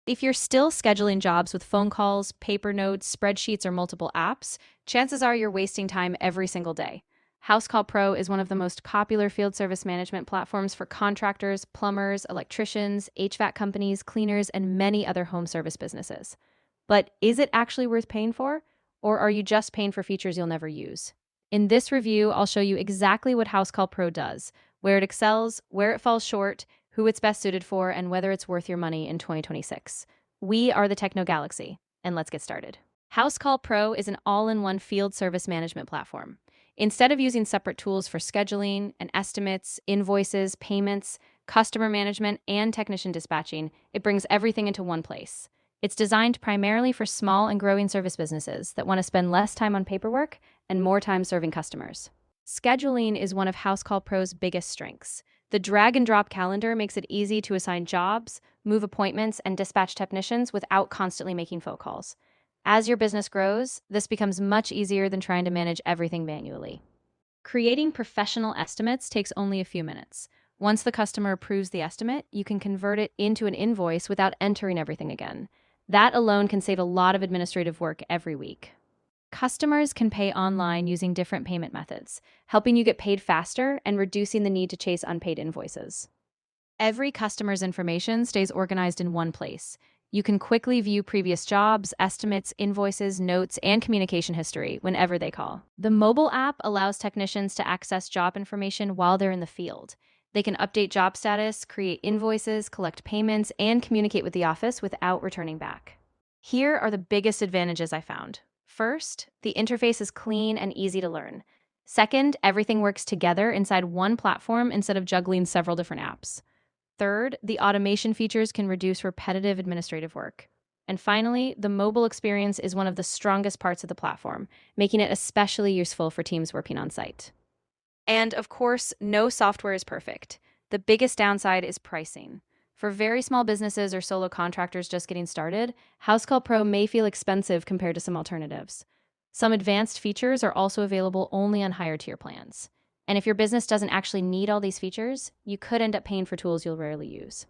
If you're still scheduling jobs with phone calls, paper notes, spreadsheets, or multiple apps, chances are you're wasting time every single day. HouseCall Pro is one of the most popular field service management platforms for contractors, plumbers, electricians, HVAC companies, cleaners, and many other home service businesses. But is it actually worth paying for? Or are you just paying for features you'll never use? In this review, I'll show you exactly what HouseCall Pro does, where it excels, where it falls short, who it's best suited for, and whether it's worth your money in 2026. We are the Techno Galaxy, and let's get started. HouseCall Pro is an all-in-one field service management platform. Instead of using separate tools for scheduling and estimates, invoices, payments, customer management, and technician dispatching, it brings everything into one place. It's designed primarily for small and growing service businesses that want to spend less time on paperwork and more time serving customers. Scheduling is one of HouseCall Pro's biggest strengths. The drag-and-drop calendar makes it easy to assign jobs, move appointments, and dispatch technicians without constantly making phone calls. As your business grows, this becomes much easier than trying to manage everything manually. Creating professional estimates takes only a few minutes. Once the customer approves the estimate, you can convert it into an invoice without entering everything again. That alone can save a lot of administrative work every week. Customers can pay online using different payment methods, helping you get paid faster and reducing the need to chase unpaid invoices. Every customer's information stays organized in one place. You can quickly view previous jobs, estimates, invoices, notes, and communication history whenever they call. The mobile app allows technicians to access job information while they're in the field. They can update job status, create invoices, collect payments, and communicate with the office without returning back. Here are the biggest advantages I found. First, the interface is clean and easy to learn. Second, everything works together inside one platform instead of juggling several different apps. Third, the automation features can reduce repetitive administrative work. And finally, the mobile experience is one of the strongest parts of the platform, making it especially useful for teams working on site. And of course, no software is perfect. The biggest downside is pricing. For very small businesses or solo contractors just getting started, HouseCall Pro may feel expensive compared to some alternatives. Some advanced features are also available only on higher tier plans. And if your business doesn't actually need all these features, you could end up paying for tools you'll rarely use.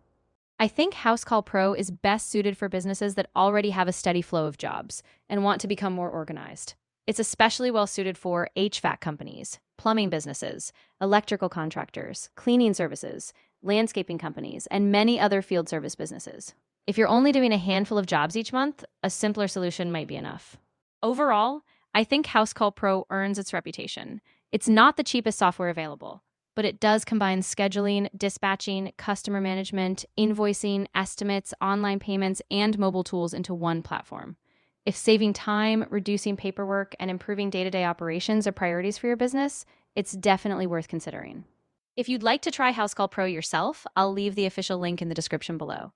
I think HouseCall Pro is best suited for businesses that already have a steady flow of jobs and want to become more organized. It's especially well suited for HVAC companies, plumbing businesses, electrical contractors, cleaning services, landscaping companies, and many other field service businesses. If you're only doing a handful of jobs each month, a simpler solution might be enough. Overall, I think HouseCall Pro earns its reputation. It's not the cheapest software available, but it does combine scheduling, dispatching, customer management, invoicing, estimates, online payments, and mobile tools into one platform. If saving time, reducing paperwork, and improving day-to-day operations are priorities for your business, it's definitely worth considering. If you'd like to try HouseCall Pro yourself, I'll leave the official link in the description below.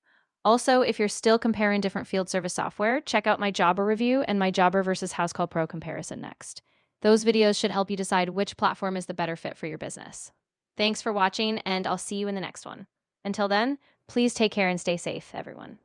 Also, if you're still comparing different field service software, check out my Jobber review and my Jobber versus HouseCall Pro comparison next. Those videos should help you decide which platform is the better fit for your business. Thanks for watching, and I'll see you in the next one. Until then, please take care and stay safe, everyone.